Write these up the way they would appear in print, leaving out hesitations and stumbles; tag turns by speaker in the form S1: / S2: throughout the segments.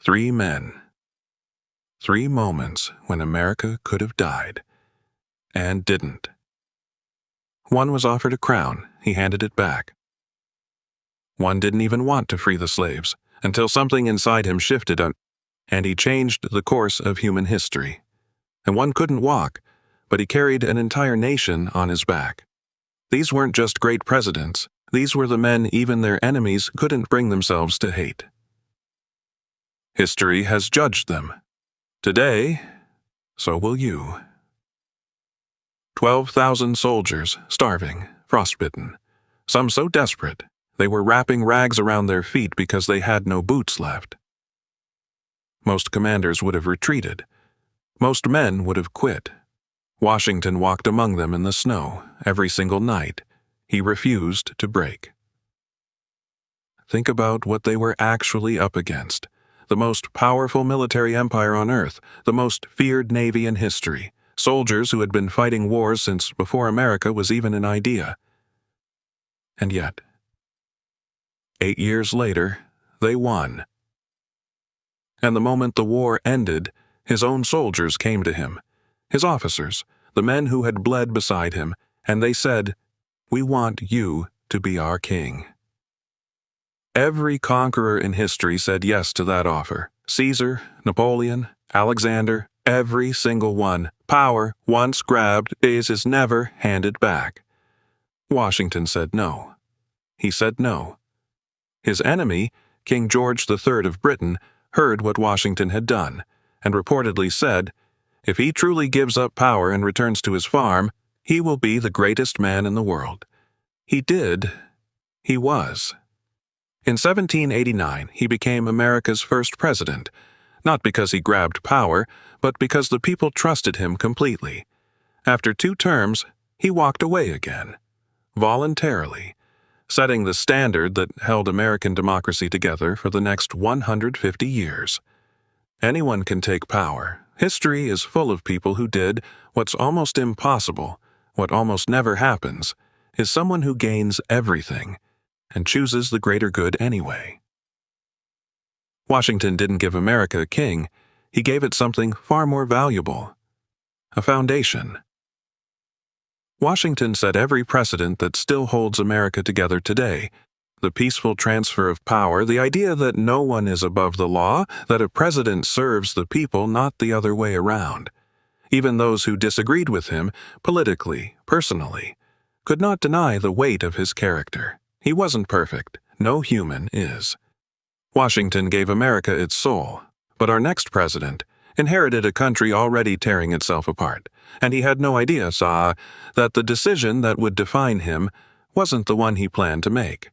S1: Three men. 3 moments when America could have died, and didn't. One was offered a crown. He handed it back. One didn't even want to free the slaves, until something inside him shifted and he changed the course of human history. And one couldn't walk, but he carried an entire nation on his back. These weren't just great presidents. These were the men even their enemies couldn't bring themselves to hate. History has judged them. Today, so will you. 12,000 soldiers, starving, frostbitten. Some so desperate, they were wrapping rags around their feet because they had no boots left. Most commanders would have retreated. Most men would have quit. Washington walked among them in the snow every single night. He refused to break. Think about what they were actually up against. The most powerful military empire on earth, the most feared navy in history, soldiers who had been fighting wars since before America was even an idea. And yet, 8 years later, they won. And the moment the war ended, his own soldiers came to him, his officers, the men who had bled beside him, and they said, "We want you to be our king." Every conqueror in history said yes to that offer. Caesar, Napoleon, Alexander, every single one. Power, once grabbed, is never handed back. Washington said no. He said no. His enemy, King George III of Britain, heard what Washington had done, and reportedly said, if he truly gives up power and returns to his farm, he will be the greatest man in the world. He did. He was. In 1789, he became America's first president, not because he grabbed power, but because the people trusted him completely. After 2 terms, he walked away again, voluntarily, setting the standard that held American democracy together for the next 150 years. Anyone can take power. History is full of people who did what's almost impossible, what almost never happens, is someone who gains everything and chooses the greater good anyway. Washington didn't give America a king. He gave it something far more valuable, a foundation. Washington set every precedent that still holds America together today. The peaceful transfer of power, the idea that no one is above the law, that a president serves the people, not the other way around. Even those who disagreed with him, politically, personally, could not deny the weight of his character. He wasn't perfect. No human is. Washington gave America its soul, but our next president inherited a country already tearing itself apart, and he had no idea, that the decision that would define him wasn't the one he planned to make.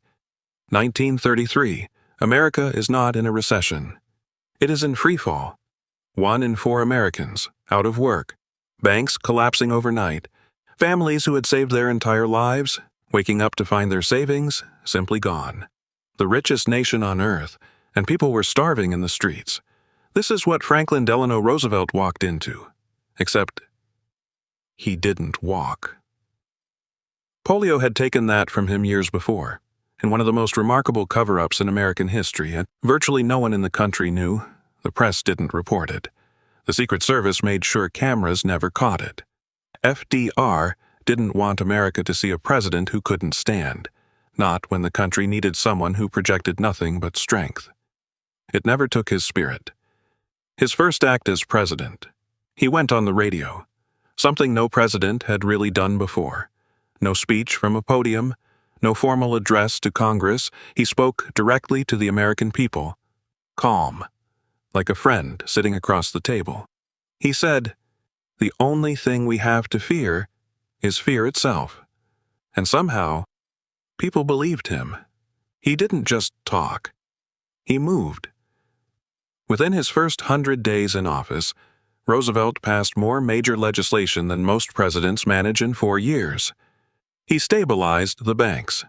S1: 1933, America is not in a recession. It is in freefall. 1 in 4 Americans, out of work, banks collapsing overnight, families who had saved their entire lives, waking up to find their savings simply gone. The richest nation on earth, and people were starving in the streets. This is what Franklin Delano Roosevelt walked into. Except, he didn't walk. Polio had taken that from him years before, in one of the most remarkable cover-ups in American history, and virtually no one in the country knew. The press didn't report it. The Secret Service made sure cameras never caught it. FDR didn't want America to see a president who couldn't stand, not when the country needed someone who projected nothing but strength. It never took his spirit. His first act as president, he went on the radio, something no president had really done before. No speech from a podium, no formal address to Congress. He spoke directly to the American people, calm, like a friend sitting across the table. He said, "The only thing we have to fear is fear itself." And somehow, people believed him. He didn't just talk. He moved. Within his first 100 days in office, Roosevelt passed more major legislation than most presidents manage in 4 years. He stabilized the banks,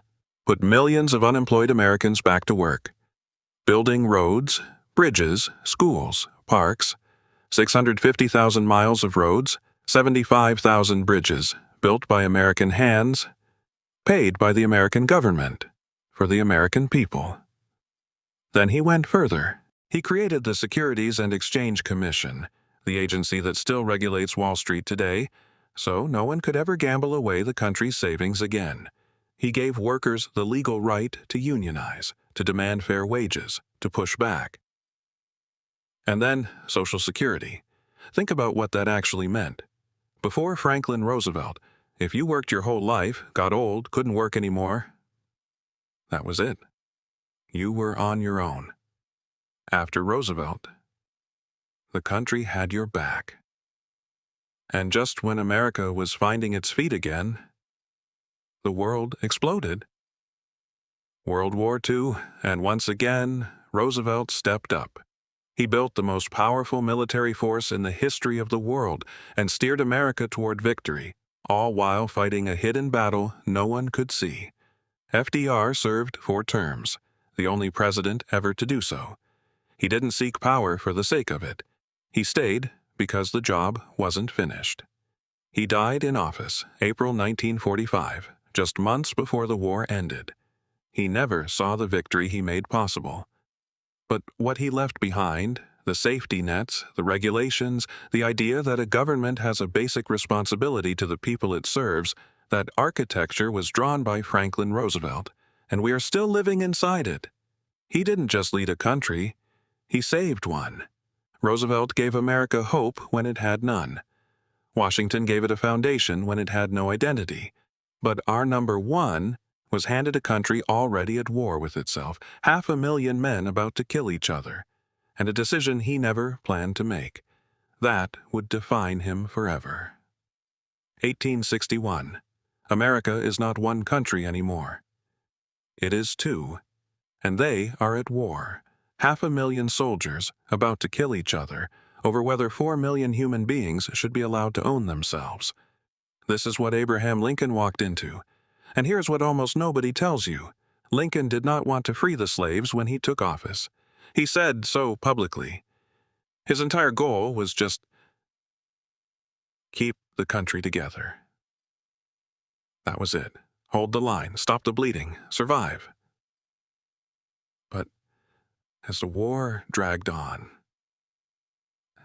S1: put millions of unemployed Americans back to work, building roads, bridges, schools, parks, 650,000 miles of roads, 75,000 bridges, built by American hands, paid by the American government, for the American people. Then he went further. He created the Securities and Exchange Commission, the agency that still regulates Wall Street today, so no one could ever gamble away the country's savings again. He gave workers the legal right to unionize, to demand fair wages, to push back. And then, Social Security. Think about what that actually meant. Before Franklin Roosevelt, if you worked your whole life, got old, couldn't work anymore, that was it. You were on your own. After Roosevelt, the country had your back. And just when America was finding its feet again, the world exploded. World War II, and once again, Roosevelt stepped up. He built the most powerful military force in the history of the world and steered America toward victory, all while fighting a hidden battle no one could see. FDR served 4 terms, the only president ever to do so. He didn't seek power for the sake of it. He stayed because the job wasn't finished. He died in office, April 1945, just months before the war ended. He never saw the victory he made possible. But what he left behind, the safety nets, the regulations, the idea that a government has a basic responsibility to the people it serves, that architecture was drawn by Franklin Roosevelt, and we are still living inside it. He didn't just lead a country, he saved one. Roosevelt gave America hope when it had none. Washington gave it a foundation when it had no identity. But our number one was handed a country already at war with itself, 500,000 men about to kill each other, and a decision he never planned to make. That would define him forever. 1861. America is not one country anymore. It is 2, and they are at war. 500,000 soldiers about to kill each other over whether 4 million human beings should be allowed to own themselves. This is what Abraham Lincoln walked into. And here's what almost nobody tells you. Lincoln did not want to free the slaves when he took office. He said so publicly. His entire goal was just keep the country together. That was it. Hold the line, stop the bleeding, survive. But as the war dragged on,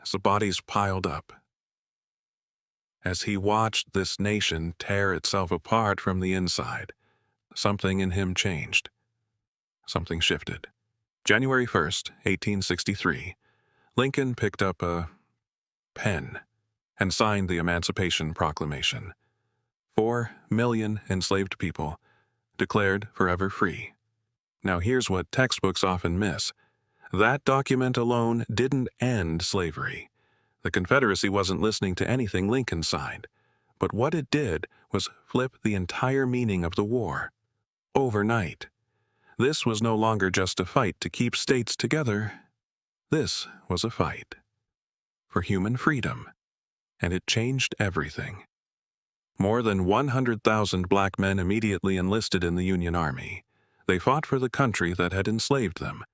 S1: as the bodies piled up, as he watched this nation tear itself apart from the inside, something in him changed. Something shifted. January 1st, 1863, Lincoln picked up a pen and signed the Emancipation Proclamation. 4 million enslaved people declared forever free. Now here's what textbooks often miss. That document alone didn't end slavery. The Confederacy wasn't listening to anything Lincoln signed, but what it did was flip the entire meaning of the war. Overnight. This was no longer just a fight to keep states together. This was a fight for human freedom, and it changed everything. More than 100,000 black men immediately enlisted in the Union Army. They fought for the country that had enslaved them,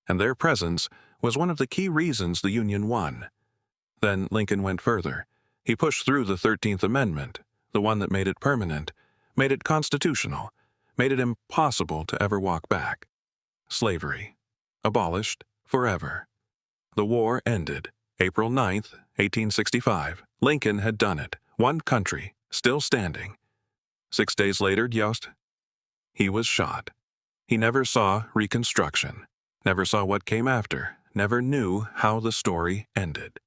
S1: and their presence was one of the key reasons the Union won. Then Lincoln went further. He pushed through the 13th Amendment, the one that made it permanent, made it constitutional, made it impossible to ever walk back. Slavery. Abolished forever. The war ended. April 9th, 1865. Lincoln had done it. One country, still standing. 6 days later, he was shot. He never saw Reconstruction, never saw what came after, never knew how the story ended.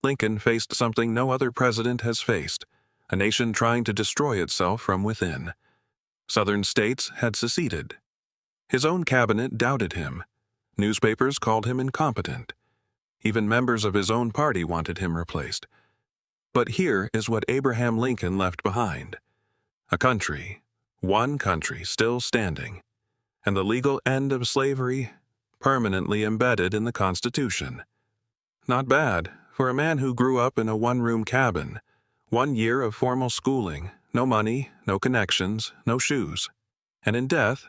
S1: Lincoln faced something no other president has faced, a nation trying to destroy itself from within. Southern states had seceded. His own cabinet doubted him. Newspapers called him incompetent. Even members of his own party wanted him replaced. But here is what Abraham Lincoln left behind. A country, one country still standing, and the legal end of slavery permanently embedded in the Constitution. Not bad for a man who grew up in a one-room cabin, 1 year of formal schooling, no money, no connections, no shoes. And in death,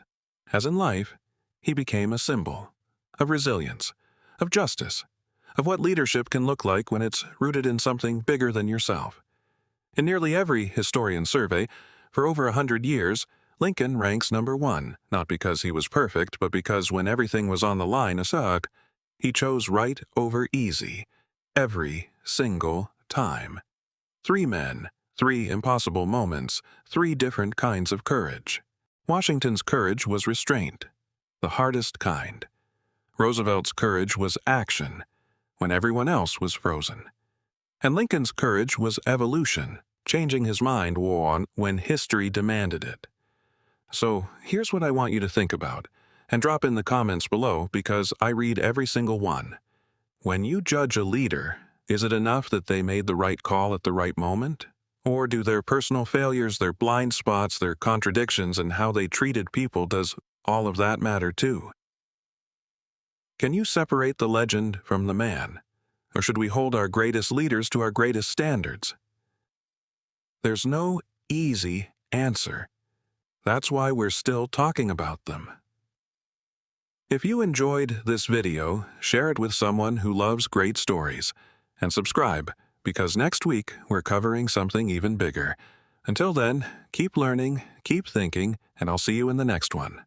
S1: as in life, he became a symbol of resilience, of justice, of what leadership can look like when it's rooted in something bigger than yourself. In nearly every historian survey, for over 100 years, Lincoln ranks number 1, not because he was perfect, but because when everything was on the line, He chose right over easy, every single time. 3 men, 3 impossible moments, 3 different kinds of courage. Washington's courage was restraint, the hardest kind. Roosevelt's courage was action, when everyone else was frozen. And Lincoln's courage was evolution, changing his mind when history demanded it. So here's what I want you to think about, and drop in the comments below because I read every single one. When you judge a leader, is it enough that they made the right call at the right moment? Or do their personal failures, their blind spots, their contradictions, and how they treated people, does all of that matter too? Can you separate the legend from the man? Or should we hold our greatest leaders to our greatest standards? There's no easy answer. That's why we're still talking about them. If you enjoyed this video, share it with someone who loves great stories. And subscribe, because next week we're covering something even bigger. Until then, keep learning, keep thinking, and I'll see you in the next one.